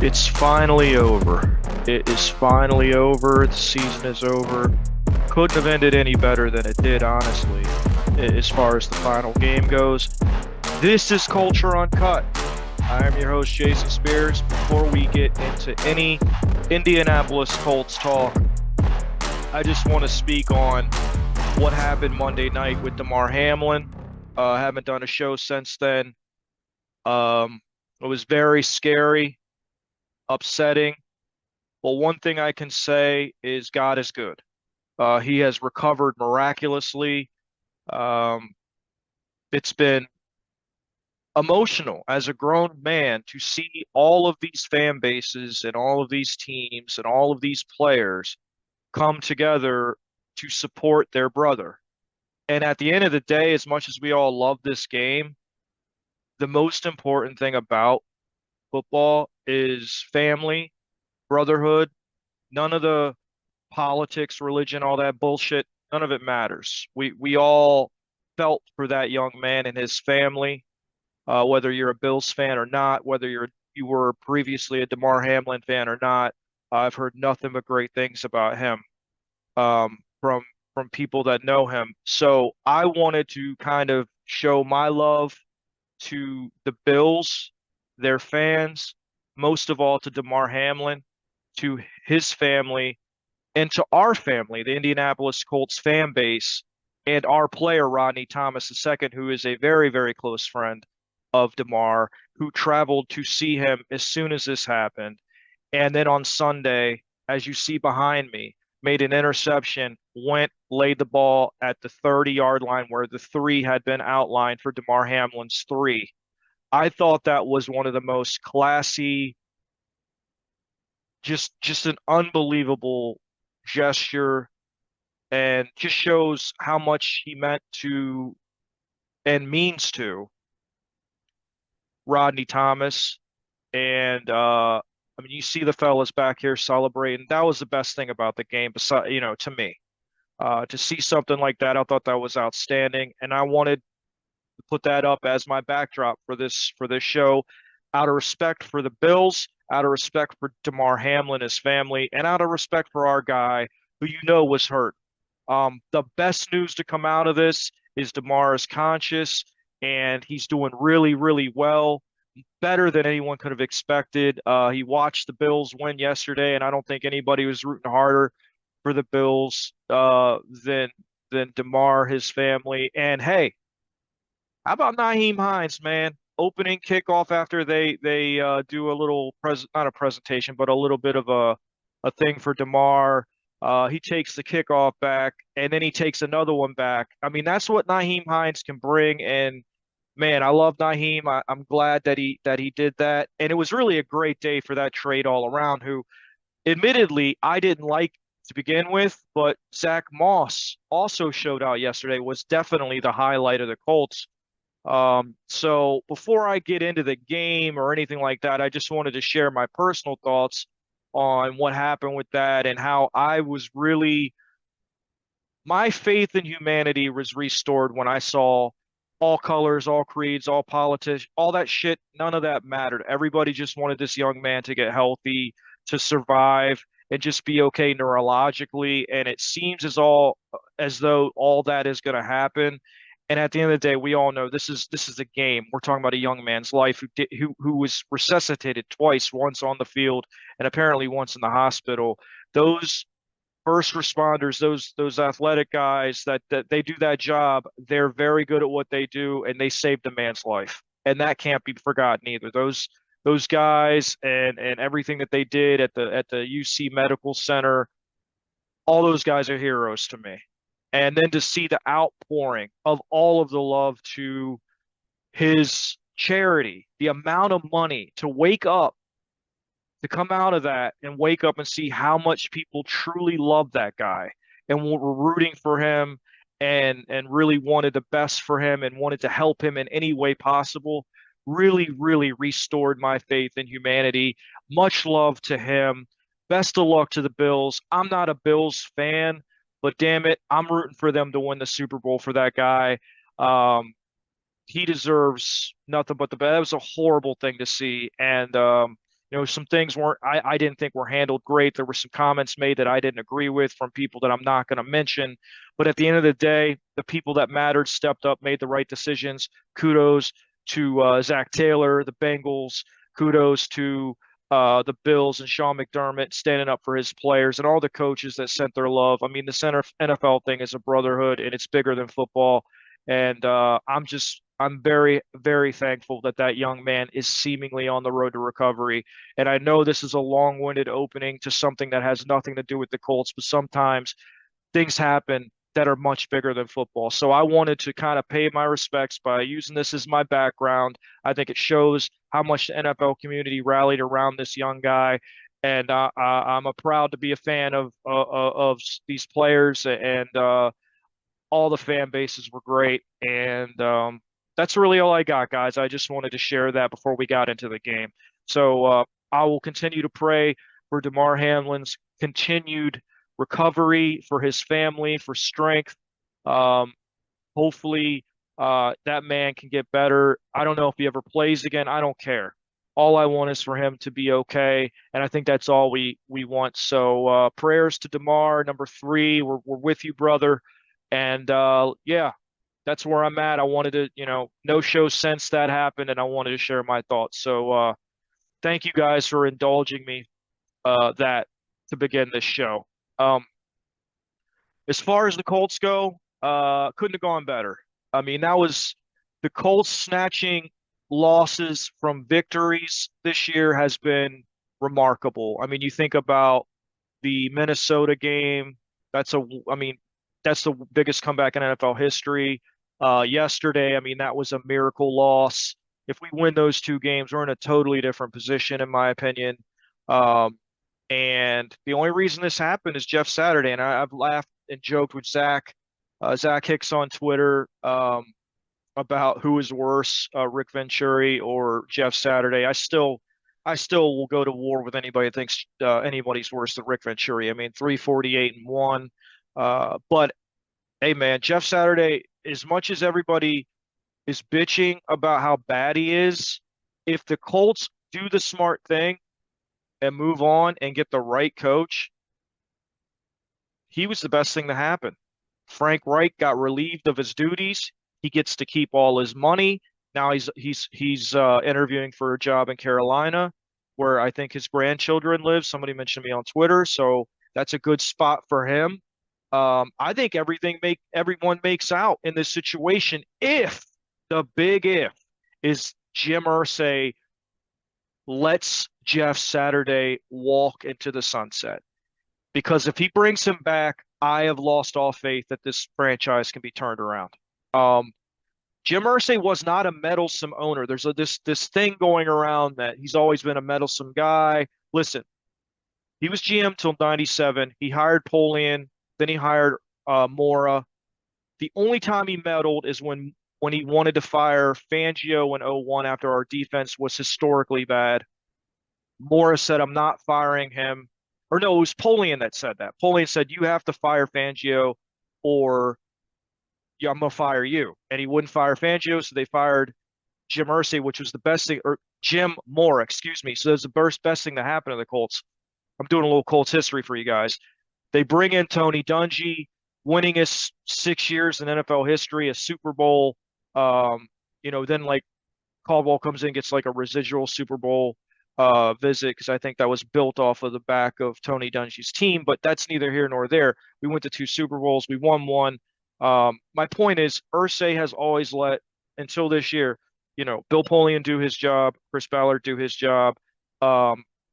It's finally over. It is finally over. The season is over. Couldn't have ended any better than it did, honestly, as far as the final game goes. This is Culture Uncut. I am your host, Jason Spears. Before we get into any Indianapolis Colts talk, I just want to speak on what happened Monday night with Damar Hamlin. I haven't done a show since then. It was very scary, upsetting. Well, one thing I can say is God is good. He has recovered miraculously. Um, it's been emotional as a grown man to see all of these fan bases and all of these teams and all of these players come together to support their brother. And at the end of the day, as much as we all love this game, the most important thing about football is family, brotherhood. None of the politics, religion, all that bullshit, none of it matters. We all felt for that young man and his family, whether you're a Bills fan or not, whether you were previously a Damar Hamlin fan or not. I've heard nothing but great things about him from people that know him. So I wanted to kind of show my love to the Bills, their fans, most of all to Damar Hamlin, to his family, and to our family, the Indianapolis Colts fan base, and our player, Rodney Thomas II, who is a very, very close friend of DeMar, who traveled to see him as soon as this happened. And then on Sunday, as you see behind me, made an interception, went, laid the ball at the 30-yard line where the three had been outlined for Damar Hamlin's three. I thought that was one of the most classy, just an unbelievable gesture, and just shows how much he meant to and means to Rodney Thomas. And I mean, you see the fellas back here celebrating. That was the best thing about the game, besides, to me. To see something like that, I thought that was outstanding, and I wanted to put that up as my backdrop for this show, out of respect for the Bills, out of respect for Damar Hamlin, his family, and out of respect for our guy who was hurt. The best news to come out of this is Damar is conscious and he's doing really, really well, better than anyone could have expected. He watched the Bills win yesterday, and I don't think anybody was rooting harder for the Bills than Damar, his family. And hey, how about Naheem Hines, man? Opening kickoff after they do a little not a presentation, but a little bit of a thing for Damar. He takes the kickoff back, and then he takes another one back. I mean, that's what Naheem Hines can bring. And man, I love Naheem. I'm glad that he did that. And it was really a great day for that trade all around. Who, admittedly, I didn't like to begin with, but Zach Moss also showed out yesterday. Was definitely the highlight of the Colts. So before I get into the game or anything like that, I just wanted to share my personal thoughts on what happened with that and how I was really, my faith in humanity was restored when I saw all colors, all creeds, all politics, all that shit. None of that mattered. Everybody just wanted this young man to get healthy, to survive, and just be okay neurologically. And it seems as though all that is going to happen. And at the end of the day, we all know this is a game. We're talking about a young man's life who was resuscitated twice, once on the field and apparently once in the hospital. Those first responders, those athletic guys that they do that job, they're very good at what they do, and they saved a man's life. And that can't be forgotten either. Those guys and everything that they did at the UC Medical Center, all those guys are heroes to me. And then to see the outpouring of all of the love to his charity, the amount of money to wake up, to come out of that and wake up and see how much people truly love that guy and were rooting for him and really wanted the best for him and wanted to help him in any way possible, really, really restored my faith in humanity. Much love to him. Best of luck to the Bills. I'm not a Bills fan, but damn it, I'm rooting for them to win the Super Bowl for that guy. He deserves nothing but the best. That was a horrible thing to see. And some things weren't I didn't think were handled great. There were some comments made that I didn't agree with from people that I'm not going to mention. But at the end of the day, the people that mattered stepped up, made the right decisions. Kudos to Zach Taylor, the Bengals. Kudos to the Bills and Sean McDermott standing up for his players and all the coaches that sent their love. I mean, the center NFL thing is a brotherhood and it's bigger than football. And I'm very, very thankful that that young man is seemingly on the road to recovery. And I know this is a long-winded opening to something that has nothing to do with the Colts, but sometimes things happen that are much bigger than football. So I wanted to kind of pay my respects by using this as my background. I think it shows how much the NFL community rallied around this young guy. And I'm a proud to be a fan of these players, and all the fan bases were great. And that's really all I got, guys. I just wanted to share that before we got into the game. So I will continue to pray for Damar Hamlin's continued recovery, for his family, for strength. Um, Hopefully, that man can get better. I don't know if he ever plays again. I don't care. All I want is for him to be okay, and I think that's all we want. So prayers to Damar, number three. We're with you, brother. And yeah, that's where I'm at. I wanted to, no show since that happened, and I wanted to share my thoughts. So thank you guys for indulging me that to begin this show. As far as the Colts go, couldn't have gone better. I mean, that was the Colts snatching losses from victories this year has been remarkable. I mean, you think about the Minnesota game. I mean, that's the biggest comeback in NFL history. Yesterday, I mean, that was a miracle loss. If we win those two games, we're in a totally different position, in my opinion. Um, and the only reason this happened is Jeff Saturday. And I've laughed and joked with Zach Hicks on Twitter, about who is worse, Rick Venturi or Jeff Saturday. I still will go to war with anybody that thinks anybody's worse than Rick Venturi. I mean, 348-1. But hey, man, Jeff Saturday, as much as everybody is bitching about how bad he is, if the Colts do the smart thing and move on and get the right coach, he was the best thing to happen. Frank Reich got relieved of his duties. He gets to keep all his money. Now he's interviewing for a job in Carolina, where I think his grandchildren live. Somebody mentioned me on Twitter, so that's a good spot for him. I think everyone makes out in this situation if the big if is Jim Irsay lets Jeff Saturday walk into the sunset. Because if he brings him back, I have lost all faith that this franchise can be turned around. Um, Jim Irsay was not a meddlesome owner. There's this thing going around that he's always been a meddlesome guy. Listen, he was GM till '97. He hired Polian, then he hired Mora. The only time he meddled is when he wanted to fire Fangio in '01 after our defense was historically bad. Mora said, "I'm not firing him." Or no, it was Polian that said that. Polian said, "You have to fire Fangio or yeah, I'm gonna fire you." And he wouldn't fire Fangio, so they fired Jim Irsay, which was the best thing, or Jim Moore, excuse me. So that's the best thing that happened to the Colts. I'm doing a little Colts history for you guys. They bring in Tony Dungy, winning his 6 years in NFL history, a Super Bowl. Then like Caldwell comes in, gets like a residual Super Bowl visit because I think that was built off of the back of Tony Dungy's team, but that's neither here nor there. We went to two Super Bowls. We won one. My point is, Irsay has always let, until this year, Bill Polian do his job, Chris Ballard do his job.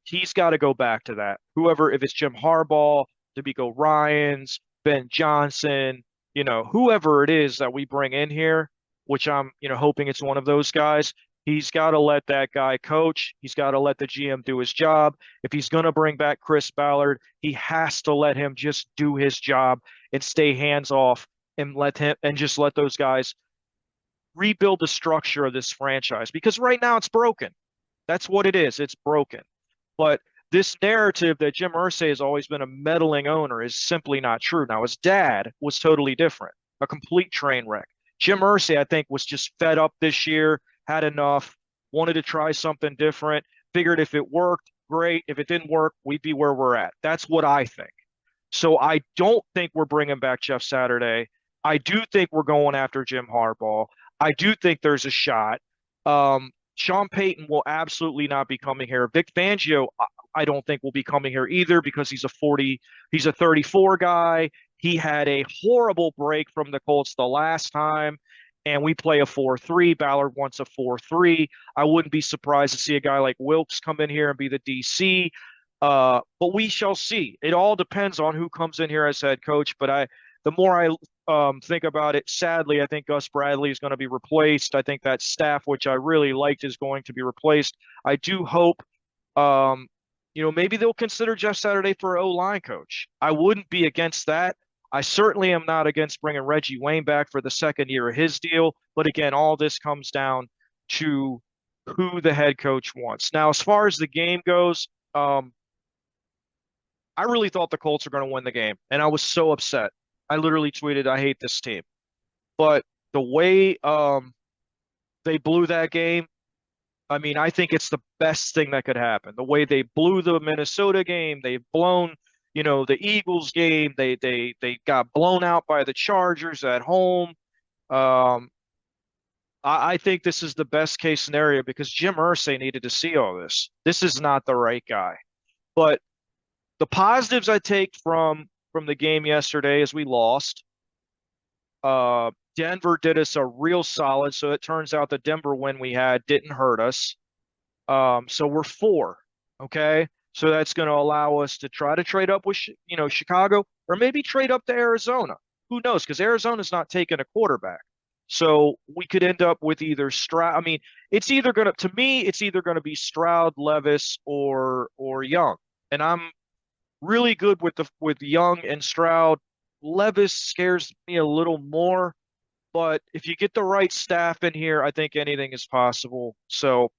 He's got to go back to that. Whoever, if it's Jim Harbaugh, DeMeco Ryans, Ben Johnson, whoever it is that we bring in here, which I'm, hoping it's one of those guys. He's got to let that guy coach. He's got to let the GM do his job. If he's going to bring back Chris Ballard, he has to let him just do his job and stay hands off and just let those guys rebuild the structure of this franchise because right now it's broken. That's what it is. It's broken. But this narrative that Jim Irsay has always been a meddling owner is simply not true. Now, his dad was totally different, a complete train wreck. Jim Irsay, I think, was just fed up this year, had enough, wanted to try something different. Figured if it worked, great. If it didn't work, we'd be where we're at. That's what I think. So I don't think we're bringing back Jeff Saturday. I do think we're going after Jim Harbaugh. I do think there's a shot. Sean Payton will absolutely not be coming here. Vic Fangio, I don't think will be coming here either because he's a 34 guy. He had a horrible break from the Colts the last time, and we play a 4-3. Ballard wants a 4-3. I wouldn't be surprised to see a guy like Wilkes come in here and be the DC. But we shall see. It all depends on who comes in here as head coach. But the more I think about it, sadly, I think Gus Bradley is going to be replaced. I think that staff, which I really liked, is going to be replaced. I do hope, um, maybe they'll consider Jeff Saturday for O-line coach. I wouldn't be against that. I certainly am not against bringing Reggie Wayne back for the second year of his deal. But again, all this comes down to who the head coach wants. Now, as far as the game goes, I really thought the Colts were going to win the game, and I was so upset. I literally tweeted, "I hate this team." But the way they blew that game, I mean, I think it's the best thing that could happen. The way they blew the Minnesota game, they've blown, the Eagles game. They got blown out by the Chargers at home. Um, I think this is the best case scenario because Jim Irsay needed to see all this. This is not the right guy. But the positives I take from the game yesterday is we lost. Denver did us a real solid, so it turns out the Denver win we had didn't hurt us. So we're 4, okay? So that's going to allow us to try to trade up with Chicago or maybe trade up to Arizona. Who knows? Because Arizona's not taking a quarterback. So we could end up with either Stroud. I mean, to me, it's either going to be Stroud, Levis, or Young. And I'm really good with Young and Stroud. Levis scares me a little more, but if you get the right staff in here, I think anything is possible. So,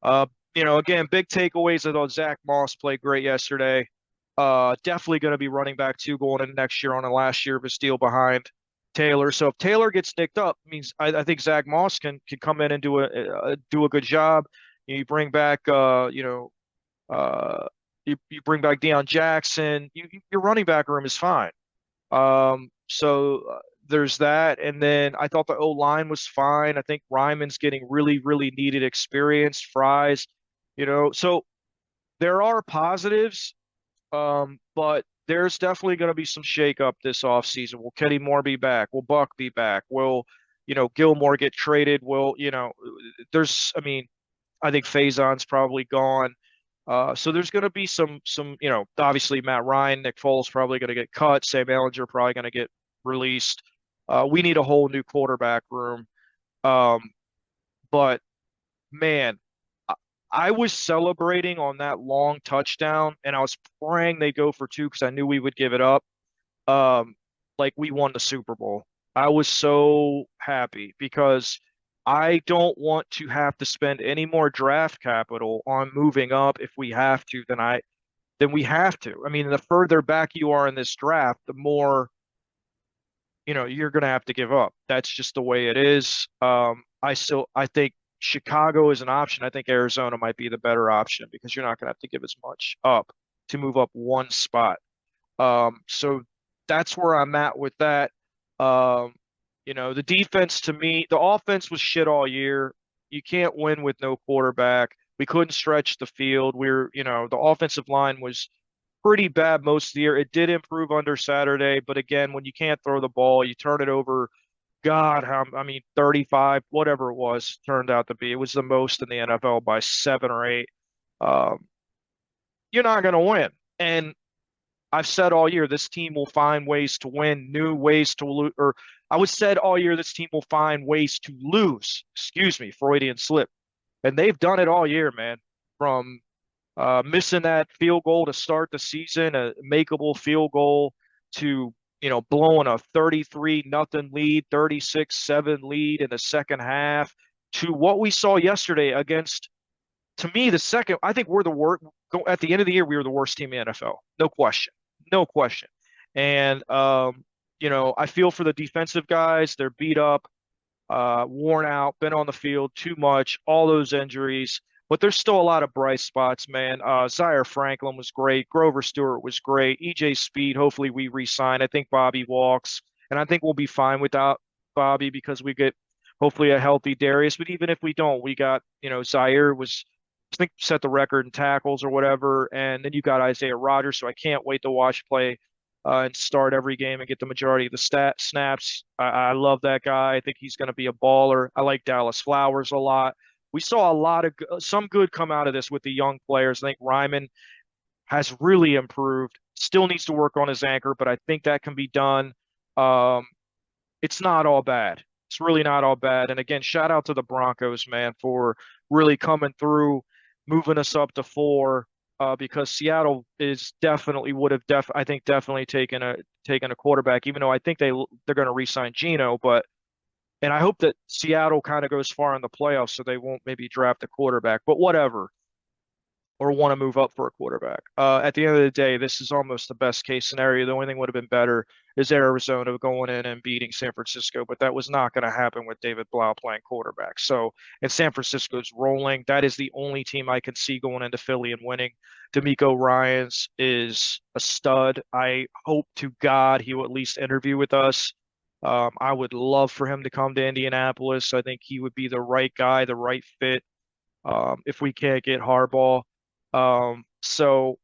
uh, again, big takeaways. I thought Zach Moss played great yesterday. Definitely going to be running back 2 going into next year on the last year of his deal behind Taylor. So if Taylor gets nicked up, means I think Zach Moss can come in and do a good job. You bring back uh, you bring back Deion Jackson. Your running back room is fine. So there's that, and then I thought the O line was fine. I think Ryman's getting really, really needed experience. Fries, so there are positives, but there's definitely going to be some shakeup this offseason. Will Kenny Moore be back? Will Buck be back? Will Gilmore get traded? I mean, I think Faison's probably gone. So there's going to be some, obviously Matt Ryan, Nick Foles probably going to get cut. Sam Ehlinger probably going to get released. We need a whole new quarterback room. Um, but man, I was celebrating on that long touchdown, and I was praying they go for 2 because I knew we would give it up. Um, like we won the Super Bowl. I was so happy because I don't want to have to spend any more draft capital on moving up if we have to than we have to. I mean, the further back you are in this draft, the more you're going to have to give up. That's just the way it is. I think Chicago is an option. I think Arizona might be the better option because you're not going to have to give as much up to move up 1 spot. So that's where I'm at with that. The defense to me, the offense was shit all year. You can't win with no quarterback. We couldn't stretch the field. The offensive line was pretty bad most of the year. It did improve under Saturday, but again, when you can't throw the ball, you turn it over. God, 35, whatever it was, turned out to be. It was the most in the NFL by 7 or 8. Um, you're not going to win. And I've said all year this team will find ways to win, new ways to lose. Or I was said all year this team will find ways to lose. Excuse me, Freudian slip. And they've done it all year, man. From missing that field goal to start the season, a makeable field goal, to blowing a 33-0 lead, 36-7 lead in the second half, to what we saw yesterday against. To me, I think we're the worst. At the end of the year, we were the worst team in the NFL. No question. No question. And, I feel for the defensive guys. They're beat up, worn out, been on the field too much, all those injuries. But there's still a lot of bright spots, man. Zaire Franklin was great. Grover Stewart was great. EJ Speed, hopefully we re-sign. I think Bobby walks, and I think we'll be fine without Bobby because we get hopefully a healthy Darius. But even if we don't, we got, Zaire was, I think, set the record in tackles or whatever. And then you got Isaiah Rodgers, so I can't wait to watch play and start every game and get the majority of the snaps. I love that guy. I think he's going to be a baller. I like Dallas Flowers a lot. We saw a lot of some good come out of this with the young players. I think Ryman has really improved. Still needs to work on his anchor, but I think that can be done. Um, it's not all bad. It's really not all bad. And again, shout out to the Broncos, man, for really coming through, moving us up to 4. Because Seattle is definitely would have I think definitely taken a quarterback, even though I think they're going to re-sign Geno, but and I hope that Seattle kind of goes far in the playoffs so they won't maybe draft a quarterback, but whatever, or want to move up for a quarterback. At the end of the day, this is almost the best case scenario. The only thing would have been better is Arizona going in and beating San Francisco, but that was not going to happen with David Blau playing quarterback. So, and San Francisco's rolling. That is the only team I can see going into Philly and winning. D'Amico Ryans is a stud. I hope to God he will at least interview with us. I would love for him to come to Indianapolis. I think he would be the right guy, the right fit, if we can't get Harbaugh. So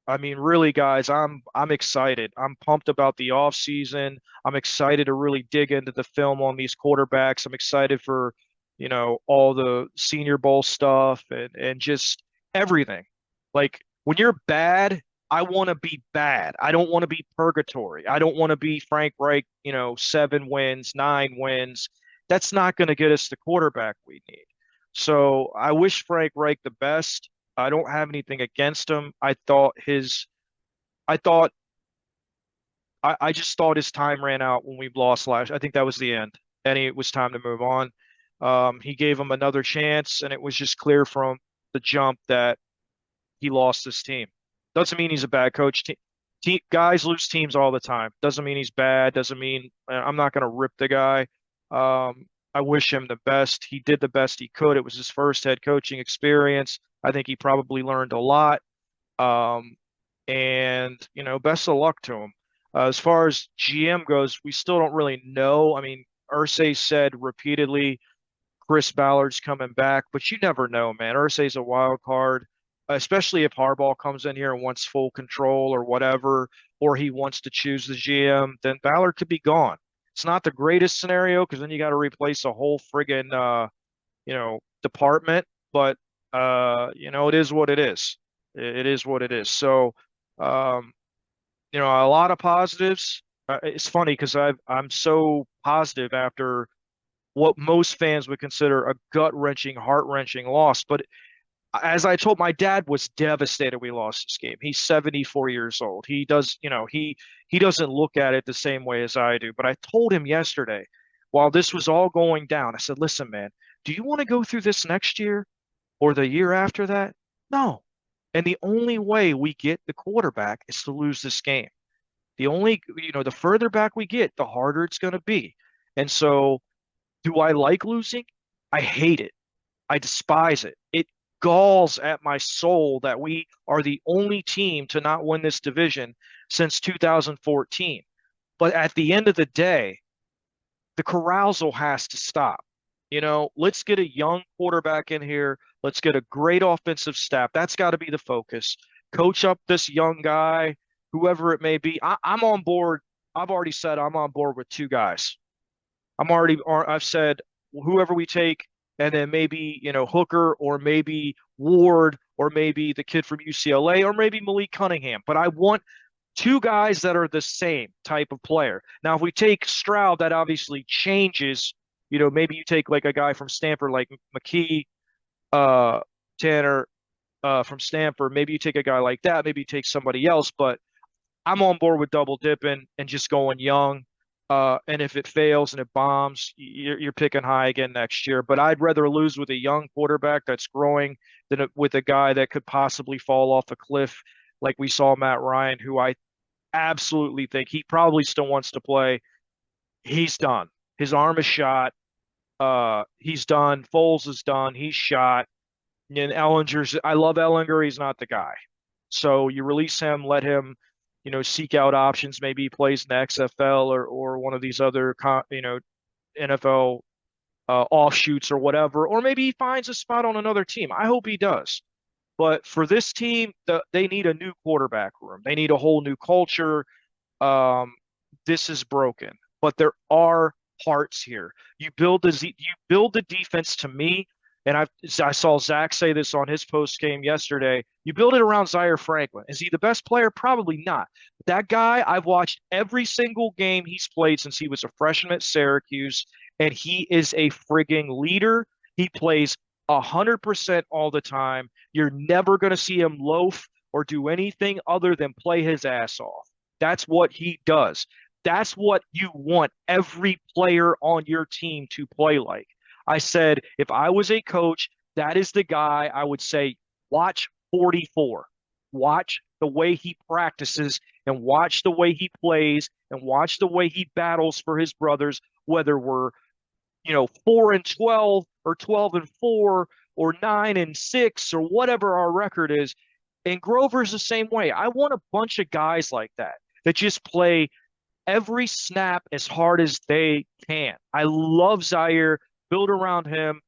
I mean, really, guys, I'm excited. I'm pumped about the off season. I'm excited to really dig into the film on these quarterbacks. I'm excited for, all the Senior Bowl stuff and just everything. Like when you're bad, I want to be bad. I don't want to be purgatory. I don't want to be Frank Reich, 7 wins, 9 wins. That's not going to get us the quarterback we need. So I wish Frank Reich the best. I don't have anything against him. I thought, I just thought his time ran out when we lost last. I think that was the end, and it was time to move on. He gave him another chance, and it was just clear from the jump that he lost this team. Doesn't mean he's a bad coach. Guys lose teams all the time. Doesn't mean he's bad. Doesn't mean I'm not going to rip the guy. I wish him the best. He did the best he could. It was his first head coaching experience. I think he probably learned a lot. Um, and best of luck to him. As far as GM goes, we still don't really know. I mean, Irsay said repeatedly Chris Ballard's coming back, but you never know, man. Irsay's a wild card, especially if Harbaugh comes in here and wants full control or whatever, or he wants to choose the GM, then Ballard could be gone. It's not the greatest scenario because then you got to replace a whole friggin' department, but it is what it is. It is what it is. So, um, a lot of positives. It's funny because I'm so positive after what most fans would consider a gut-wrenching, heart-wrenching loss. But as I told, my dad was devastated we lost this game. He's 74 years old. He does, he doesn't look at it the same way as I do. But I told him yesterday, while this was all going down, I said, listen, man, do you want to go through this next year or the year after that? No. And the only way we get the quarterback is to lose this game. The further back we get, the harder it's going to be. And so, do I like losing? I hate it. I despise it. It galls at my soul that we are the only team to not win this division since 2014. But at the end of the day, the carousal has to stop. Let's get a young quarterback in here. Let's get a great offensive staff. That's got to be the focus. Coach up this young guy, whoever it may be. I'm on board. I've already said I'm on board with 2 guys. I've said whoever we take, and then maybe, Hooker or maybe Ward or maybe the kid from UCLA or maybe Malik Cunningham. But I want 2 guys that are the same type of player. Now, if we take Stroud, that obviously changes. Maybe you take like a guy from Stanford, like McKee, Tanner, from Stanford. Maybe you take a guy like that. Maybe you take somebody else. But I'm on board with double dipping and just going young. And if it fails and it bombs, you're picking high again next year. But I'd rather lose with a young quarterback that's growing than with a guy that could possibly fall off a cliff, like we saw Matt Ryan, who I absolutely think he probably still wants to play. He's done. His arm is shot. He's done. Foles is done. He's shot. And Ellinger's, I love Ellinger. He's not the guy. So you release him, let him, seek out options. Maybe he plays in the XFL or one of these other, NFL offshoots or whatever, or maybe he finds a spot on another team. I hope he does. But for this team, they need a new quarterback room. They need a whole new culture. Um, this is broken, but there are parts here. You build the defense to me, and I saw Zach say this on his post game yesterday. You build it around Zaire Franklin. Is he the best player? Probably not. That guy, I've watched every single game he's played since he was a freshman at Syracuse, and he is a frigging leader. He plays 100% all the time. You're never going to see him loaf or do anything other than play his ass off. That's what he does. That's what you want every player on your team to play like. I said, if I was a coach, that is the guy I would say, watch 44. Watch the way he practices and watch the way he plays and watch the way he battles for his brothers, whether we're 4-12 or 12-4 or 9-6 or whatever our record is. And Grover's the same way. I want a bunch of guys like that just play every snap as hard as they can. I love Zaire. Build around him.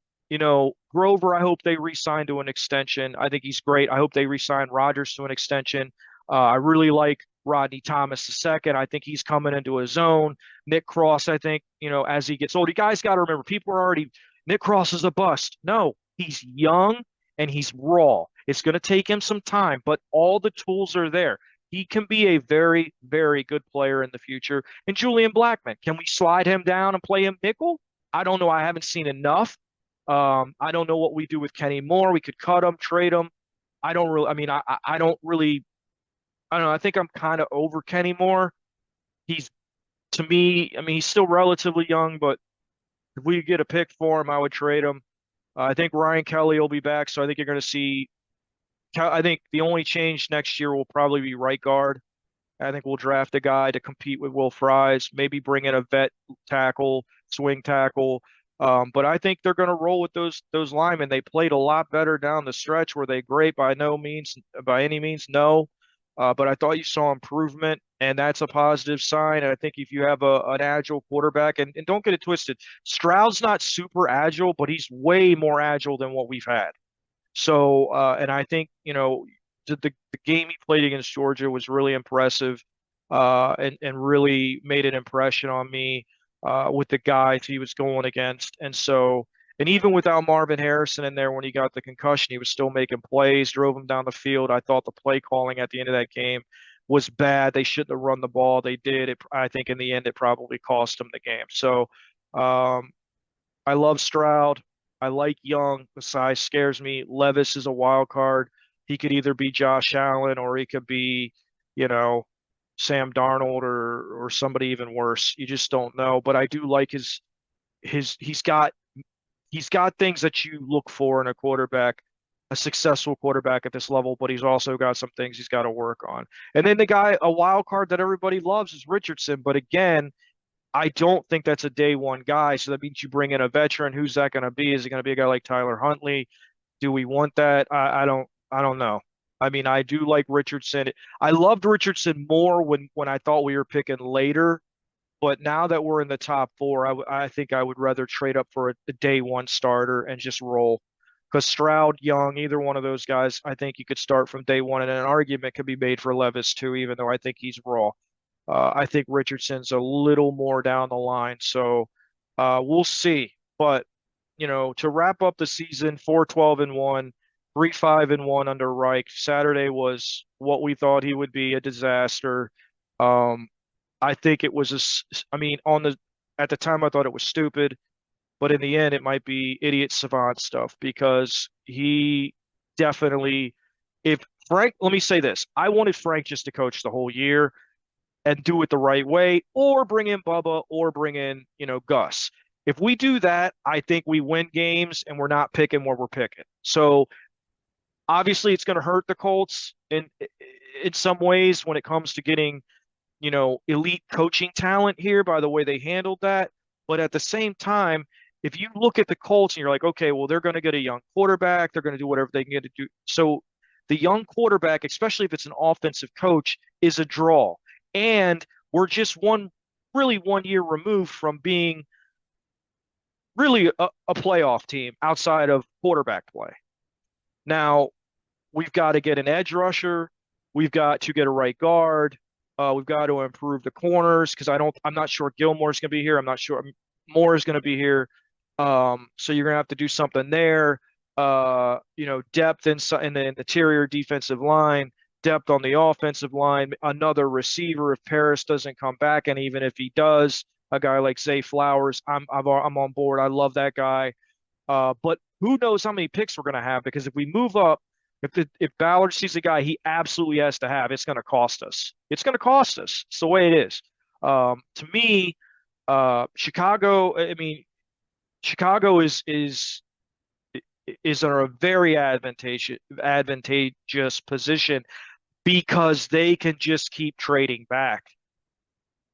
Grover, I hope they re-sign to an extension. I think he's great. I hope they re-sign Rodgers to an extension. I really like Rodney Thomas II. I think he's coming into his own. Nick Cross, I think, as he gets old, you guys got to remember, people are already, Nick Cross is a bust. No, he's young and he's raw. It's going to take him some time, but all the tools are there. He can be a very, very good player in the future. And Julian Blackman, can we slide him down and play him nickel? I don't know. I haven't seen enough. I don't know what we do with Kenny Moore. We could cut him, trade him. I don't really, I mean, I don't really, I don't know. I think I'm kind of over Kenny Moore. He's, to me, I mean, he's still relatively young, but if we get a pick for him, I would trade him. I think Ryan Kelly will be back, so I think you're going to see. I think the only change next year will probably be right guard. I think we'll draft a guy to compete with Will Fries, maybe bring in a vet tackle, swing tackle. But I think they're going to roll with those linemen. They played a lot better down the stretch. Were they great? By any means, no. But I thought you saw improvement, and that's a positive sign. And I think if you have an agile quarterback, and don't get it twisted, Stroud's not super agile, but he's way more agile than what we've had. So, and I think, the game he played against Georgia was really impressive, and really made an impression on me, with the guys he was going against. And so, and even without Marvin Harrison in there when he got the concussion, he was still making plays, drove him down the field. I thought the play calling at the end of that game was bad. They shouldn't have run the ball. They did. I think in the end, it probably cost them the game. So, um, I love Stroud. I like Young. The size scares me. Levis is a wild card. He could either be Josh Allen or he could be, you know, Sam Darnold or somebody even worse. You just don't know. But I do like his he's got things that you look for in a quarterback, a successful quarterback at this level, but he's also got some things he's got to work on. And then the guy, a wild card that everybody loves is Richardson. But again, I don't think that's a day one guy. So that means you bring in a veteran. Who's that going to be? Is it going to be a guy like Tyler Huntley? Do we want that? I don't know. I mean, I do like Richardson. I loved Richardson more when I thought we were picking later, but now that we're in the top four, I think I would rather trade up for a day one starter and just roll. Because Stroud, Young, either one of those guys, I think you could start from day one, and an argument could be made for Levis too, even though I think he's raw. I think Richardson's a little more down the line, so we'll see. But to wrap up the season, 4-12-1, 3-5-1 under Reich. Saturday was what we thought he would be, a disaster. Um, I think it was I mean, at the time I thought it was stupid, but in the end it might be idiot savant stuff because he definitely, if Frank, let me say this, I wanted Frank just to coach the whole year and do it the right way, or bring in Bubba, or bring in, Gus. If we do that, I think we win games and we're not picking where we're picking. So obviously it's going to hurt the Colts in some ways when it comes to getting, elite coaching talent here by the way they handled that. But at the same time, if you look at the Colts and you're like, okay, well, they're going to get a young quarterback, they're going to do whatever they can get to do. So the young quarterback, especially if it's an offensive coach, is a draw. And we're just really 1 year removed from being really a playoff team outside of quarterback play. Now, we've got to get an edge rusher. We've got to get a right guard. We've got to improve the corners because I'm not sure Gilmore's going to be here. I'm not sure Moore is going to be here. So you're going to have to do something there. Depth in the interior defensive line, depth on the offensive line, another receiver if Paris doesn't come back, and even if he does, a guy like Zay Flowers, I'm on board. I love that guy. But who knows how many picks we're going to have because if we move up, if Ballard sees a guy he absolutely has to have, it's going to cost us. It's going to cost us. It's the way it is. To me, Chicago. I mean, Chicago is in a very advantageous position because they can just keep trading back.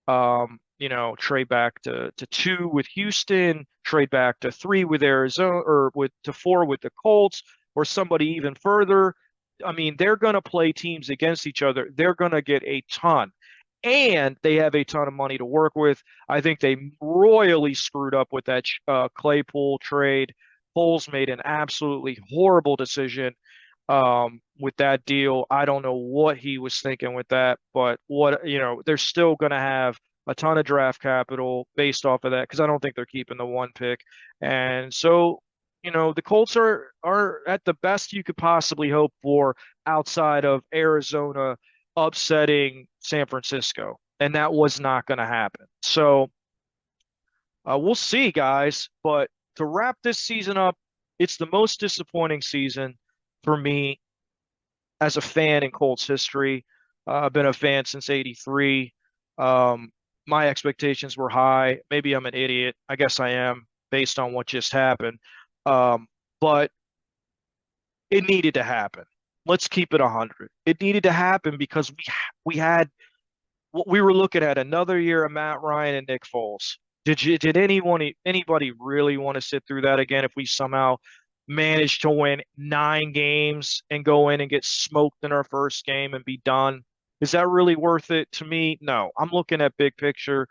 Trade back to 2 with Houston, trade back to 3 with Arizona, or to 4 with the Colts, or somebody even further. I mean, they're going to play teams against each other. They're going to get a ton, and they have a ton of money to work with. I think they royally screwed up with that Claypool trade. Foles made an absolutely horrible decision with that deal. I don't know what he was thinking with that, but they're still going to have a ton of draft capital based off of that because I don't think they're keeping the 1 pick. And so, the Colts are at the best you could possibly hope for outside of Arizona upsetting San Francisco, and that was not going to happen. So we'll see, guys. But to wrap this season up, it's the most disappointing season for me as a fan in Colts history. I've been a fan since '83. My expectations were high. Maybe I'm an idiot. I guess I am based on what just happened. But it needed to happen. Let's keep it 100. It needed to happen because we had what we were looking at another year of Matt Ryan and Nick Foles. Did anybody really want to sit through that again if we somehow managed to win 9 games and go in and get smoked in our first game and be done? Is that really worth it to me? No. I'm looking at big picture.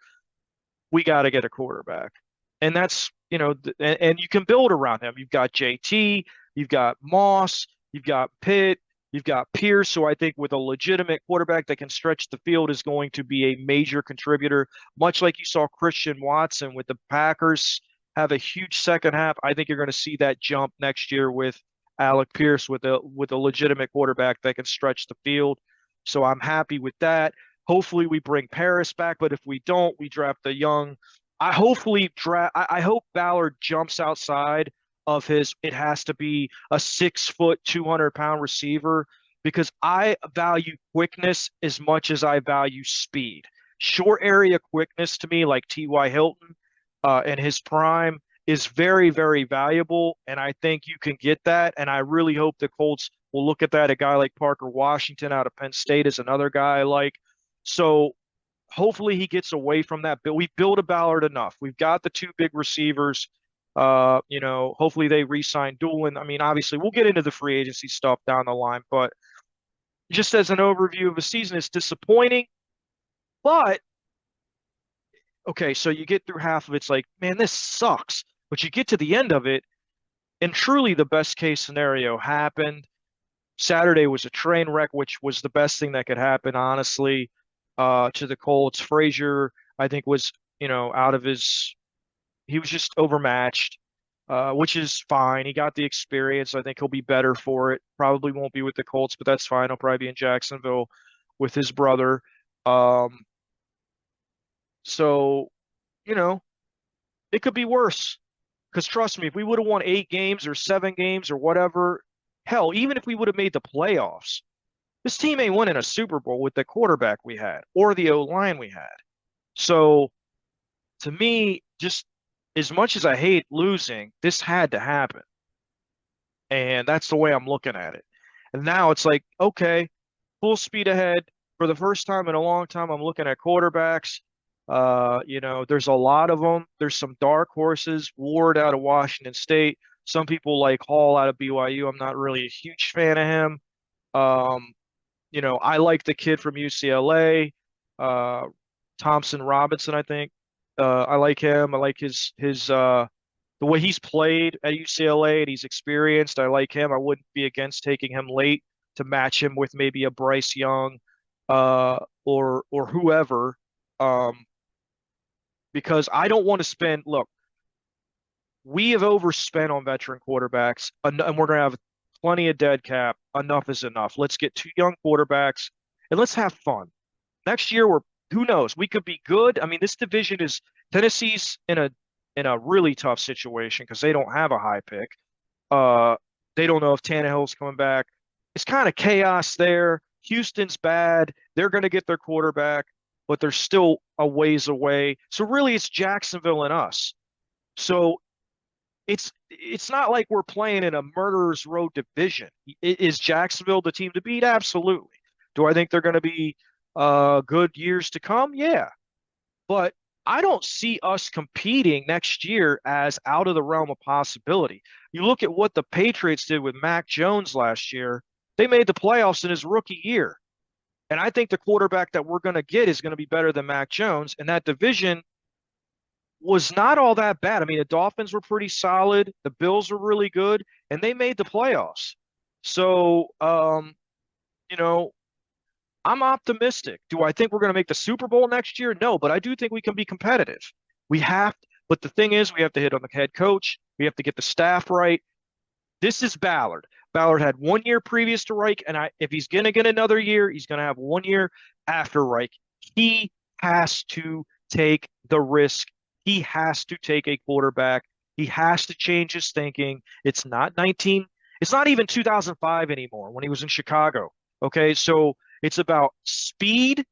We got to get a quarterback. And that's, and you can build around him. You've got JT, you've got Moss, you've got Pitt, you've got Pierce, who I think with a legitimate quarterback that can stretch the field is going to be a major contributor, much like you saw Christian Watson with the Packers have a huge second half. I think you're going to see that jump next year with Alec Pierce with a legitimate quarterback that can stretch the field. So I'm happy with that. Hopefully we bring Paris back, but if we don't, we draft the young. I hope Ballard jumps outside of his. It has to be a 6 foot, 200-pound receiver because I value quickness as much as I value speed. Short area quickness to me, like T.Y. Hilton, in his prime, is very, very valuable, and I think you can get that. And I really hope the Colts will look at that. A guy like Parker Washington out of Penn State is another guy I like. So hopefully he gets away from that. But we've built a Ballard enough. We've got the 2 big receivers. Hopefully they re-sign Doolin. I mean, obviously we'll get into the free agency stuff down the line, but just as an overview of the season, it's disappointing. But okay, so you get through half of it, it's like, man, this sucks. But you get to the end of it, and truly the best case scenario happened. Saturday was a train wreck, which was the best thing that could happen, honestly, to the Colts. Frazier, I think, was, he was just overmatched, which is fine. He got the experience. I think he'll be better for it. Probably won't be with the Colts, but that's fine. He'll probably be in Jacksonville with his brother. So, you know, it could be worse. Because trust me, if we would have won 8 games or 7 games or whatever, hell, even if we would have made the playoffs, this team ain't winning a Super Bowl with the quarterback we had or the O line we had. So to me, just as much as I hate losing, this had to happen. And that's the way I'm looking at it. And now it's like, okay, full speed ahead. For the first time in a long time, I'm looking at quarterbacks. There's a lot of them. There's some dark horses. Ward out of Washington State. Some people like Hall out of BYU. I'm not really a huge fan of him. Um, I like the kid from UCLA, uh, Thompson Robinson, I think. I like him. I like his the way he's played at UCLA and he's experienced. I like him. I wouldn't be against taking him late to match him with maybe a Bryce Young, or whoever. Um, because I don't want to spend. Look, we have overspent on veteran quarterbacks, and we're going to have plenty of dead cap. Enough is enough. Let's get two young quarterbacks and let's have fun. Next year, who knows? We could be good. I mean, this division is Tennessee's in a really tough situation because they don't have a high pick. Uh, they don't know if Tannehill's coming back. It's kind of chaos there. Houston's bad. They're going to get their quarterback, but they're still a ways away. So really, it's Jacksonville and us. So it's not like we're playing in a murderer's row division. Is Jacksonville the team to beat? Absolutely. Do I think they're going to be good years to come? Yeah. But I don't see us competing next year as out of the realm of possibility. You look at what the Patriots did with Mac Jones last year, they made the playoffs in his rookie year. And I think the quarterback that we're going to get is going to be better than Mac Jones. And that division was not all that bad. I mean, the Dolphins were pretty solid, the Bills were really good, and they made the playoffs. So, you know, I'm optimistic. Do I think we're going to make the Super Bowl next year? No, but I do think we can be competitive. We have, but the thing is, we have to hit on the head coach. We have to get the staff right. This is Ballard. Ballard had 1 year previous to Reich, and if he's going to get another year, he's going to have 1 year after Reich. He has to take the risk. He has to take a quarterback. He has to change his thinking. It's not even 2005 anymore when he was in Chicago. Okay, so it's about speed,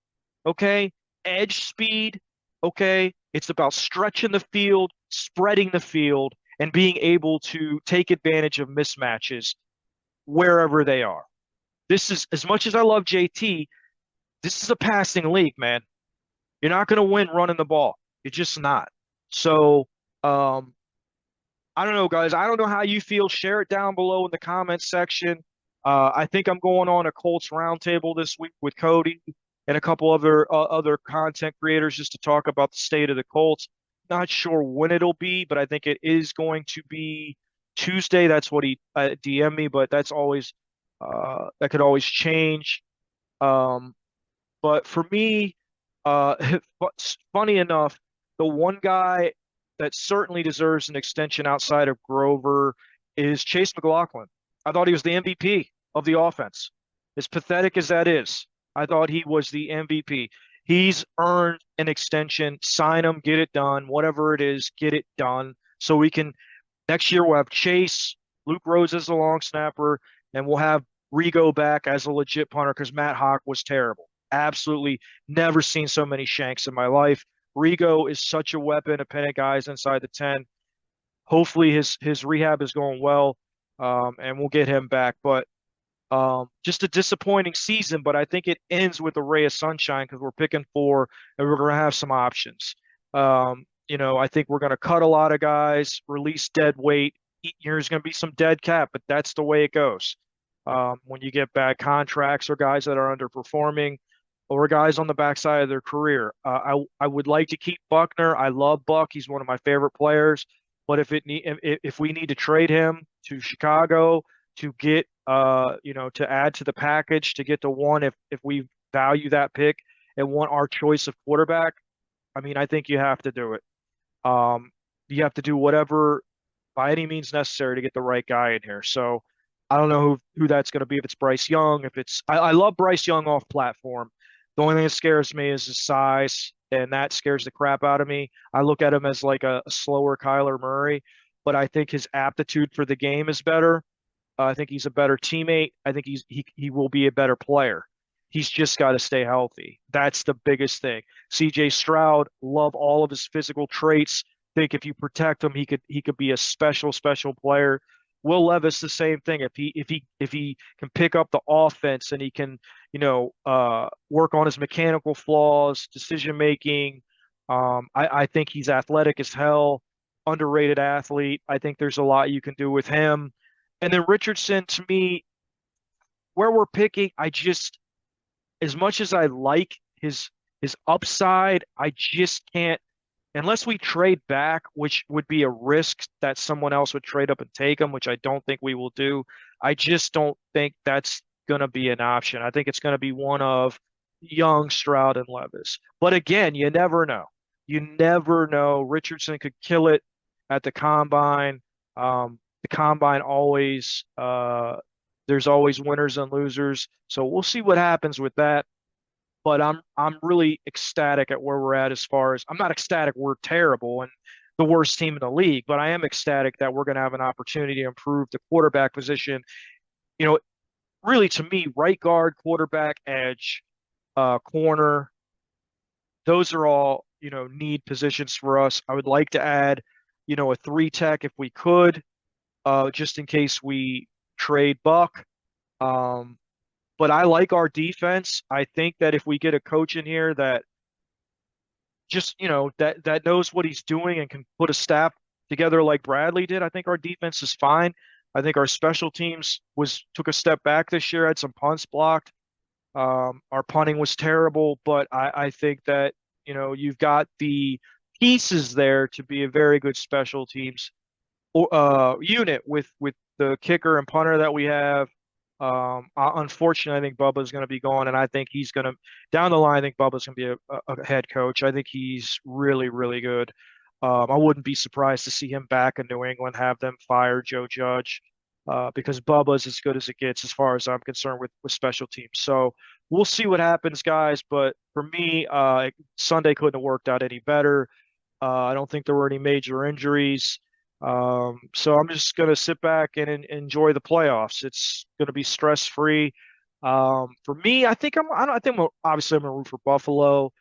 okay, edge speed, okay. It's about stretching the field, spreading the field, and being able to take advantage of mismatches wherever they are. This is, as much as I love JT, this is a passing league, man. You're not going to win running the ball. You're just not. So, um, I don't know, guys. I don't know how you feel. Share it down below in the comments section. I think I'm going on a Colts roundtable this week with Cody and a couple other content creators just to talk about the state of the Colts. Not sure when it'll be, but I think it is going to be Tuesday. That's what he DM'd me, but that could always change. Um, but for me, funny enough, the one guy that certainly deserves an extension outside of Grover is Chase McLaughlin. I thought he was the MVP of the offense. As pathetic as that is, I thought he was the MVP. He's earned an extension. Sign him, get it done. Whatever it is, get it done. So we can next year we'll have Chase, Luke Rose as the long snapper, and we'll have Rigo back as a legit punter because Matt Hawk was terrible. Absolutely never seen so many shanks in my life. Rigo is such a weapon, a pinning guys inside the 10. Hopefully his rehab is going well, and we'll get him back. But just a disappointing season, but I think it ends with a ray of sunshine because we're picking four and we're going to have some options. I think we're going to cut a lot of guys, release dead weight. There's going to be some dead cap, but that's the way it goes. When you get bad contracts or guys that are underperforming or guys on the backside of their career. I would like to keep Buckner. I love Buck. He's one of my favorite players. But if we need to trade him to Chicago to get to add to the package to get to one, if we value that pick and want our choice of quarterback, I mean, I think you have to do it. You have to do whatever by any means necessary to get the right guy in here. So I don't know who that's going to be. If it's Bryce Young, I love Bryce Young off platform. The only thing that scares me is his size, and that scares the crap out of me. I look at him as like a slower Kyler Murray, but I think his aptitude for the game is better. I think he's a better teammate. I think he will be a better player. He's just got to stay healthy. That's the biggest thing. CJ Stroud, love all of his physical traits. Think if you protect him, he could be a special player. Will Levis, the same thing. If he can pick up the offense and he can, work on his mechanical flaws, decision making, I think he's athletic as hell, underrated athlete. I think there's a lot you can do with him. And then Richardson, to me, where we're picking, I just, as much as I like his upside, I just can't unless we trade back, which would be a risk that someone else would trade up and take him, which I don't think we will do. I just don't think that's going to be an option. I think it's going to be one of Young, Stroud, and Levis. But again, you never know. You never know. Richardson could kill it at the combine. The combine always, there's always winners and losers. So we'll see what happens with that, but I'm really ecstatic at where we're at as far as I'm not ecstatic we're terrible and the worst team in the league, but I am ecstatic that we're going to have an opportunity to improve the quarterback position. You know, really to me, right guard, quarterback, edge, corner, those are all, need positions for us. I would like to add, a three tech if we could, just in case we trade Buck. Um, but I like our defense. I think that if we get a coach in here that just that knows what he's doing and can put a staff together like Bradley did, I think our defense is fine. I think our special teams was took a step back this year, had some punts blocked. Our punting was terrible, but I think that you've got the pieces there to be a very good special teams unit with the kicker and punter that we have. Unfortunately, I think Bubba's going to be gone, and I think he's going to down the line. I think Bubba's going to be a head coach. I think he's really, really good. I wouldn't be surprised to see him back in New England, have them fire Joe Judge, because Bubba's as good as it gets, as far as I'm concerned with special teams. So we'll see what happens, guys. But for me, Sunday couldn't have worked out any better. I don't think there were any major injuries. So I'm just going to sit back and enjoy the playoffs. It's going to be stress free. For me, I think obviously I'm going to root for Buffalo,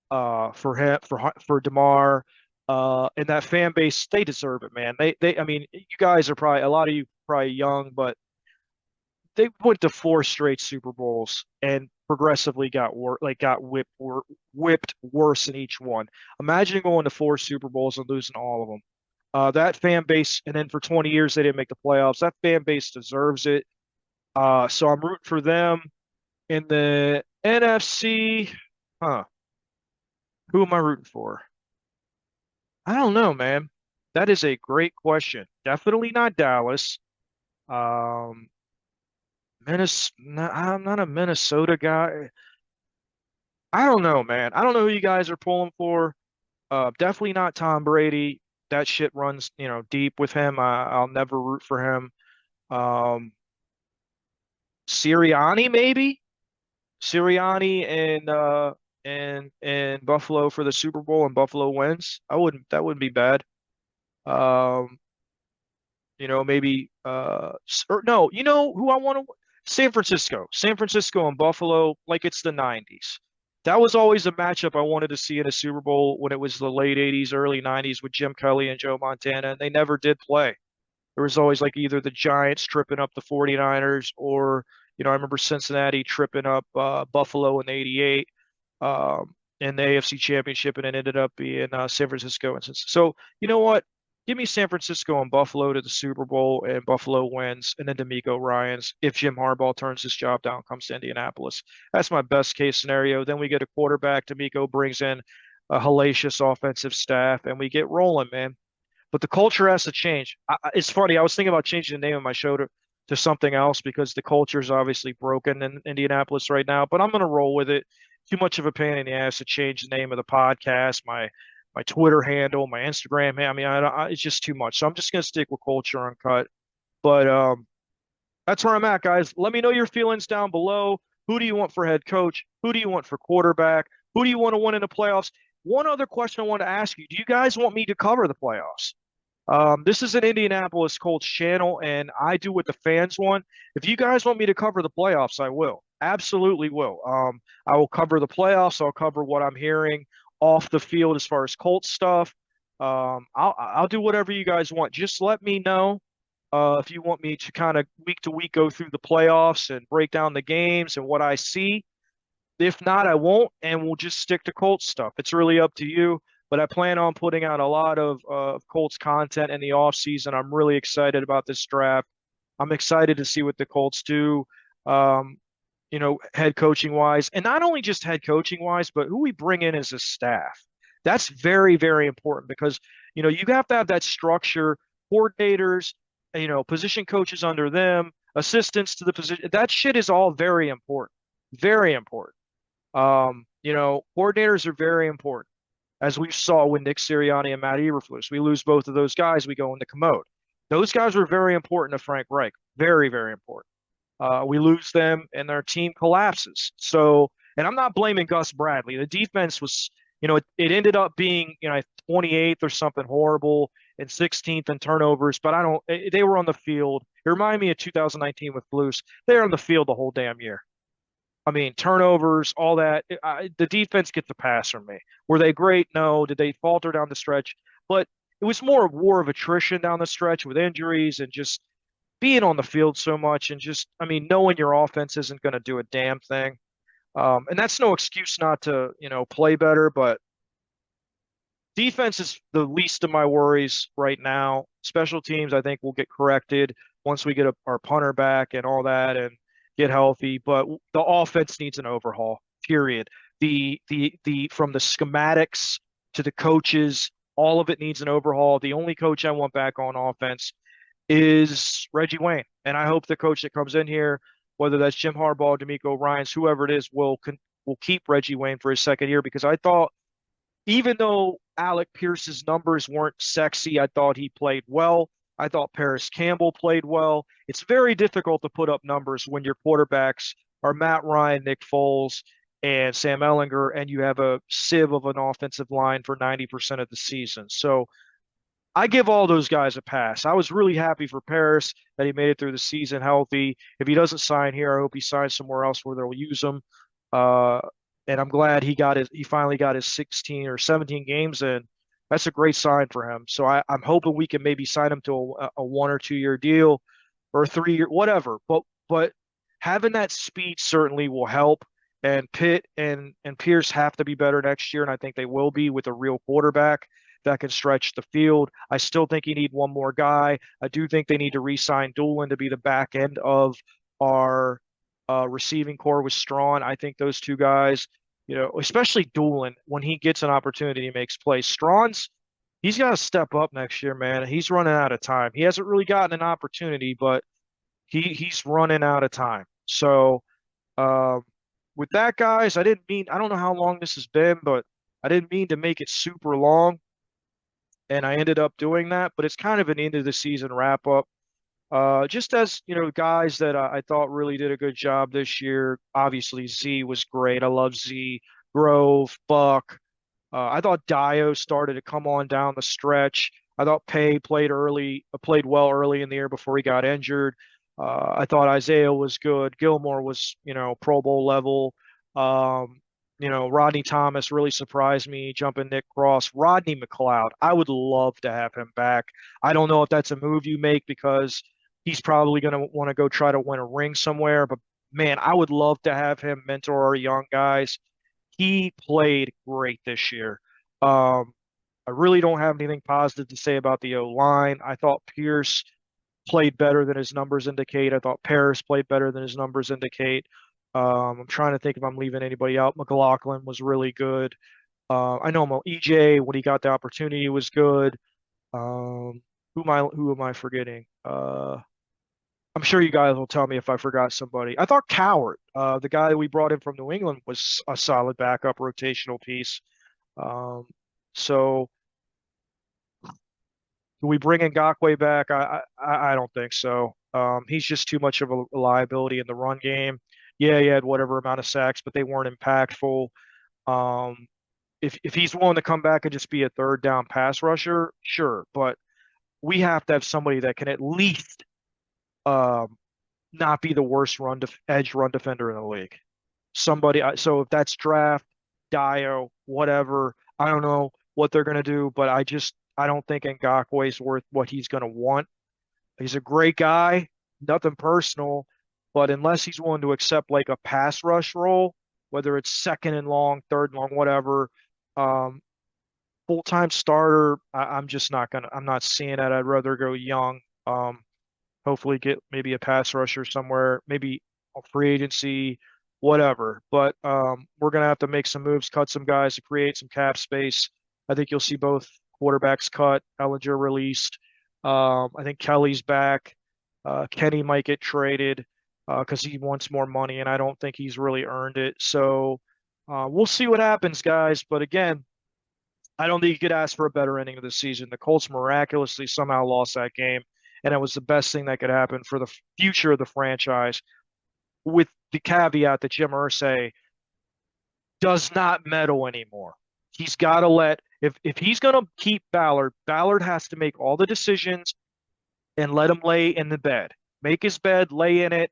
for him, for DeMar, and that fan base. They deserve it, man. I mean, you guys are probably a lot of you probably young, but they went to four straight Super Bowls and progressively whipped worse in each one. Imagine going to four Super Bowls and losing all of them. That fan base, and then for 20 years they didn't make the playoffs. That fan base deserves it. So I'm rooting for them. In the NFC, huh? Who am I rooting for? I don't know, man. That is a great question. Definitely not Dallas. Um, I'm not a Minnesota guy. I don't know, man. I don't know who you guys are pulling for. Definitely not Tom Brady. That shit runs, deep with him. I'll never root for him. Um, Sirianni, maybe Sirianni and Buffalo for the Super Bowl and Buffalo wins. That wouldn't be bad. Um, maybe or no, who I want to San Francisco. San Francisco and Buffalo, like it's the 90s. That was always a matchup I wanted to see in a Super Bowl when it was the late 80s, early 90s with Jim Kelly and Joe Montana, and they never did play. There was always like either the Giants tripping up the 49ers or, I remember Cincinnati tripping up Buffalo in '88 in the AFC Championship, and it ended up being San Francisco. So, you know what? Give me San Francisco and Buffalo to the Super Bowl, and Buffalo wins, and then D'Amico Ryans if Jim Harbaugh turns his job down, comes to Indianapolis. That's my best case scenario. Then we get a quarterback. D'Amico brings in a hellacious offensive staff, and we get rolling, man. But the culture has to change. It's funny. I was thinking about changing the name of my show to something else because the culture is obviously broken in Indianapolis right now. But I'm going to roll with it. Too much of a pain in the ass to change the name of the podcast, my Twitter handle, my Instagram. I mean, it's just too much. So I'm just going to stick with Culture Uncut. But that's where I'm at, guys. Let me know your feelings down below. Who do you want for head coach? Who do you want for quarterback? Who do you want to win in the playoffs? One other question I want to ask you. Do you guys want me to cover the playoffs? This is an Indianapolis Colts channel, and I do what the fans want. If you guys want me to cover the playoffs, I will. Absolutely will. I will cover the playoffs. I'll cover what I'm hearing off the field as far as Colts stuff. I'll do whatever you guys want. Just let me know if you want me to kind of week to week go through the playoffs and break down the games and what I see. If not, I won't, and we'll just stick to Colts stuff. It's really up to you. But I plan on putting out a lot of Colts content in the off season. I'm really excited about this draft. I'm excited to see what the Colts do, um, head coaching wise, and not only just head coaching wise, but who we bring in as a staff. That's very, very important because you have to have that structure, coordinators, position coaches under them, assistants to the position. That shit is all very important, very important. Coordinators are very important, as we saw with Nick Sirianni and Matt Eberflus. We lose both of those guys, we go into commode. Those guys were very important to Frank Reich, very, very important. We lose them and their team collapses. So, and I'm not blaming Gus Bradley. The defense was, it ended up being, 28th or something horrible and 16th in turnovers, but they were on the field. It reminded me of 2019 with Blues. They were on the field the whole damn year. I mean, turnovers, all that. The defense gets a pass from me. Were they great? No. Did they falter down the stretch? But it was more a war of attrition down the stretch with injuries and just being on the field so much and just, I mean, knowing your offense isn't going to do a damn thing. And that's no excuse not to, play better, but defense is the least of my worries right now. Special teams, I think, will get corrected once we get our punter back and all that and get healthy. But the offense needs an overhaul. Period. The from the schematics to the coaches, all of it needs an overhaul. The only coach I want back on offense is Reggie Wayne, and I hope the coach that comes in here, whether that's Jim Harbaugh, D'Amico Ryans, whoever it is, will keep Reggie Wayne for his second year because I thought even though Alec Pierce's numbers weren't sexy, I thought he played well. I thought Paris Campbell played well. It's very difficult to put up numbers when your quarterbacks are Matt Ryan, Nick Foles, and Sam Ehlinger, and you have a sieve of an offensive line for 90% of the season. So I give all those guys a pass. I was really happy for Paris that he made it through the season healthy. If he doesn't sign here, I hope he signs somewhere else where they'll use him. Uh, and I'm glad he finally got his 16 or 17 games in. That's a great sign for him. So I'm hoping we can maybe sign him to a 1 or 2 year deal or a 3 year, whatever. But having that speed certainly will help. And Pitt and Pierce have to be better next year, and I think they will be with a real quarterback that can stretch the field. I still think you need one more guy. I do think they need to re-sign Doolin to be the back end of our receiving core with Strawn. I think those two guys, especially Doolin, when he gets an opportunity, he makes plays. He's got to step up next year, man. He's running out of time. He hasn't really gotten an opportunity, but he's running out of time. So uh, with that, guys, I don't know how long this has been, but I didn't mean to make it super long, and I ended up doing that. But it's kind of an end of the season wrap up. Just as guys that I thought really did a good job this year. Obviously, Z was great. I love Z. Grove, Buck. I thought Dio started to come on down the stretch. I thought Pay played well early in the year before he got injured. I thought Isaiah was good. Gilmore was, Pro Bowl level. Um, Rodney Thomas really surprised me, jumping Nick Cross. Rodney McLeod, I would love to have him back. I don't know if that's a move you make because he's probably going to want to go try to win a ring somewhere. But man, I would love to have him mentor our young guys. He played great this year. I really don't have anything positive to say about the O line. I thought Pierce played better than his numbers indicate. I thought Paris played better than his numbers indicate. I'm trying to think if I'm leaving anybody out. McLaughlin was really good. I know EJ when he got the opportunity was good. Who am I forgetting? I'm sure you guys will tell me if I forgot somebody. I thought Coward, the guy that we brought in from New England, was a solid backup rotational piece. Um, so do we bring Ngakwe back? I don't think so. He's just too much of a liability in the run game. Yeah, he had whatever amount of sacks, but they weren't impactful. Um, if he's willing to come back and just be a third down pass rusher, sure. But we have to have somebody that can at least um, not be the worst edge run defender in the league. So if that's draft, Dio, whatever, I don't know what they're going to do, but I don't think Ngakoue is worth what he's going to want. He's a great guy, nothing personal, but unless he's willing to accept like a pass rush role, whether it's second and long, third and long, whatever, um, full-time starter, I'm just not gonna. I'm not seeing it. I'd rather go young. Hopefully get maybe a pass rusher somewhere, maybe a free agency, whatever. But we're gonna have to make some moves, cut some guys to create some cap space. I think you'll see both quarterbacks cut, Ellinger released. I think Kelly's back. Kenny might get traded because he wants more money, and I don't think he's really earned it. So we'll see what happens, guys. But again, I don't think you could ask for a better ending of the season. The Colts miraculously somehow lost that game, and it was the best thing that could happen for the future of the franchise, with the caveat that Jim Irsay does not meddle anymore. He's got to let if he's going to keep Ballard, Ballard has to make all the decisions and let him lay in the bed. Make his bed, lay in it.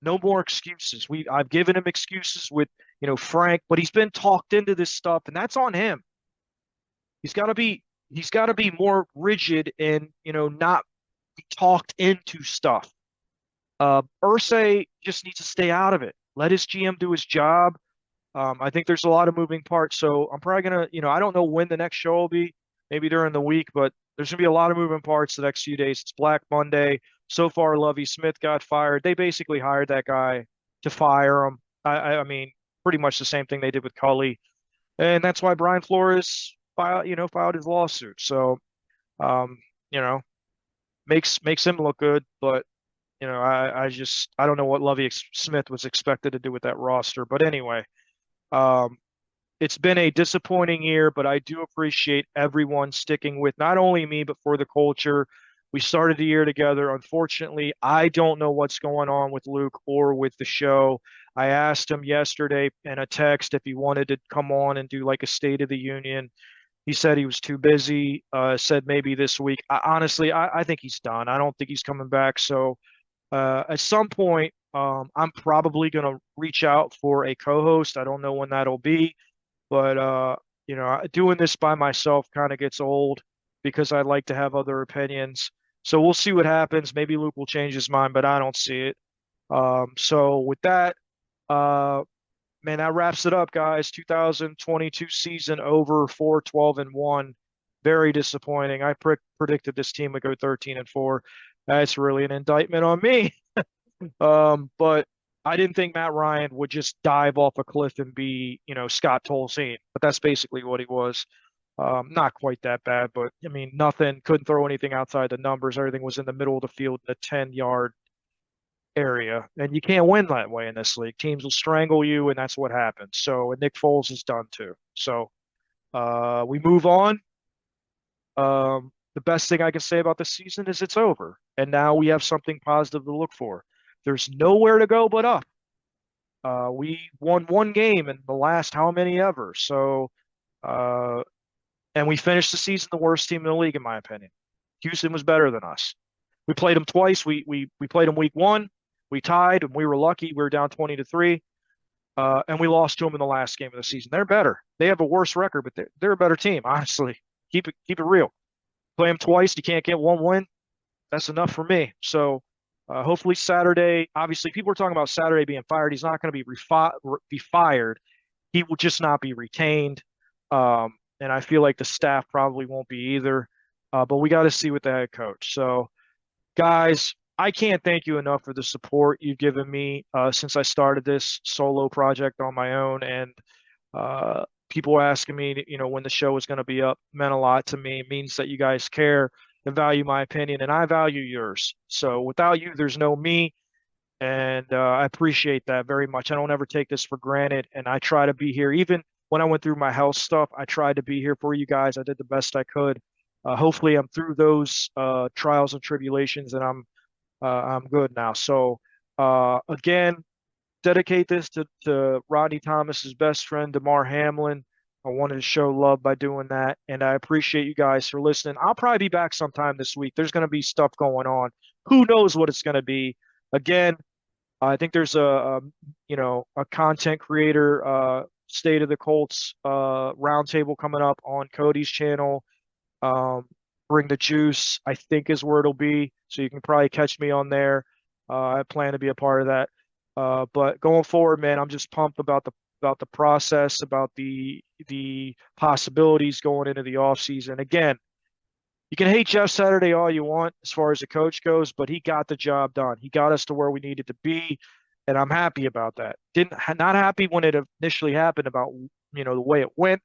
No more excuses. I've given him excuses with, Frank, but he's been talked into this stuff, and that's on him. He's got to be more rigid and not be talked into stuff. Irsay just needs to stay out of it. Let his GM do his job. I think there's a lot of moving parts, so I'm probably gonna, I don't know when the next show will be, maybe during the week, but there's gonna be a lot of moving parts the next few days. It's Black Monday. So far, Lovie Smith got fired. They basically hired that guy to fire him. I mean, pretty much the same thing they did with Cully, and that's why Brian Flores filed his lawsuit. So, um, you know, makes him look good, but I don't know what Lovie Smith was expected to do with that roster. But anyway, um, it's been a disappointing year, but I do appreciate everyone sticking with not only me, but for the culture. We started the year together. Unfortunately, I don't know what's going on with Luke or with the show. I asked him yesterday in a text if he wanted to come on and do like a State of the Union. He said he was too busy, said maybe this week. Honestly, I think he's done. I don't think he's coming back. So at some point, I'm probably going to reach out for a co-host. I don't know when that'll be, but doing this by myself kind of gets old because I like to have other opinions. So we'll see what happens. Maybe Luke will change his mind, but I don't see it. So with that, uh, man, that wraps it up, guys. 2022 season over, 4-12-1. Very disappointing. I predicted this team would go 13-4. That's really an indictment on me. But I didn't think Matt Ryan would just dive off a cliff and be, Scott Tolzien. But that's basically what he was. Not quite that bad, but I mean, nothing. Couldn't throw anything outside the numbers. Everything was in the middle of the field, the 10-yard area, and you can't win that way in this league. Teams will strangle you, and that's what happens. So, and Nick Foles is done too. So, we move on. The best thing I can say about the season is it's over, and now we have something positive to look for. There's nowhere to go but up. We won one game in the last how many ever. So, and we finished the season the worst team in the league, in my opinion. Houston was better than us. We played them twice. We played them week one. We tied, and we were lucky. We were down 20-3, and we lost to them in the last game of the season. They're better. They have a worse record, but they're a better team. Honestly, keep it real. Play them twice. You can't get one win. That's enough for me. So hopefully Saturday. Obviously, people are talking about Saturday being fired. He's not going to be fired. He will just not be retained. And I feel like the staff probably won't be either. But we got to see with the head coach. So, guys, I can't thank you enough for the support you've given me since I started this solo project on my own. And people asking me, when the show is going to be up meant a lot to me. It means that you guys care and value my opinion, and I value yours. So without you, there's no me. And I appreciate that very much. I don't ever take this for granted. And I try to be here. Even when I went through my health stuff, I tried to be here for you guys. I did the best I could. Hopefully I'm through those trials and tribulations, and I'm good now. So again, dedicate this to Rodney Thomas's best friend, DeMar Hamlin. I wanted to show love by doing that, and I appreciate you guys for listening. I'll probably be back sometime this week. There's going to be stuff going on. Who knows what it's going to be? Again, I think there's a content creator State of the Colts roundtable coming up on Cody's channel. Bring the juice, I think, is where it'll be. So you can probably catch me on there. I plan to be a part of that. But going forward, man, I'm just pumped about about the process, about the possibilities going into the offseason. Again, you can hate Jeff Saturday all you want as far as the coach goes, but he got the job done. He got us to where we needed to be, and I'm happy about that. Didn't Not happy when it initially happened about the way it went,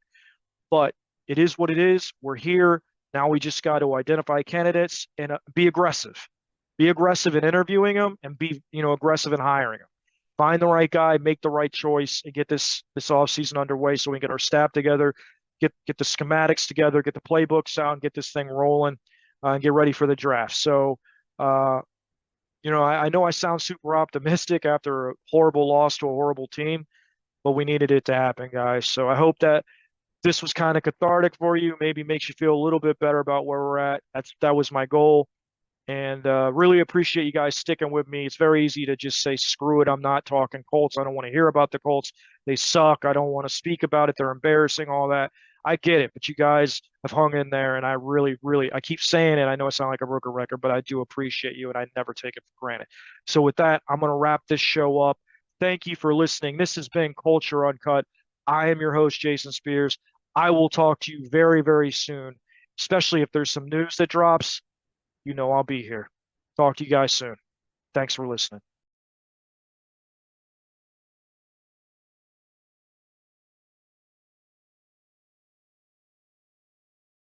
but it is what it is. We're here. Now we just got to identify candidates and be aggressive. Be aggressive in interviewing them and be, aggressive in hiring them. Find the right guy, make the right choice, and get this offseason underway so we can get our staff together, get the schematics together, get the playbooks out, and get this thing rolling, and get ready for the draft. So, I know I sound super optimistic after a horrible loss to a horrible team, but we needed it to happen, guys. So I hope that this was kind of cathartic for you, maybe makes you feel a little bit better about where we're at. That was my goal. And really appreciate you guys sticking with me. It's very easy to just say, screw it, I'm not talking Colts. I don't want to hear about the Colts. They suck. I don't want to speak about it. They're embarrassing, all that. I get it, but you guys have hung in there, and I really, really, I keep saying it. I know I sound like a broken record, but I do appreciate you, and I never take it for granted. So with that, I'm going to wrap this show up. Thank you for listening. This has been Culture Uncut. I am your host, Jason Spears. I will talk to you very, very soon, especially if there's some news that drops. I'll be here. Talk to you guys soon. Thanks for listening.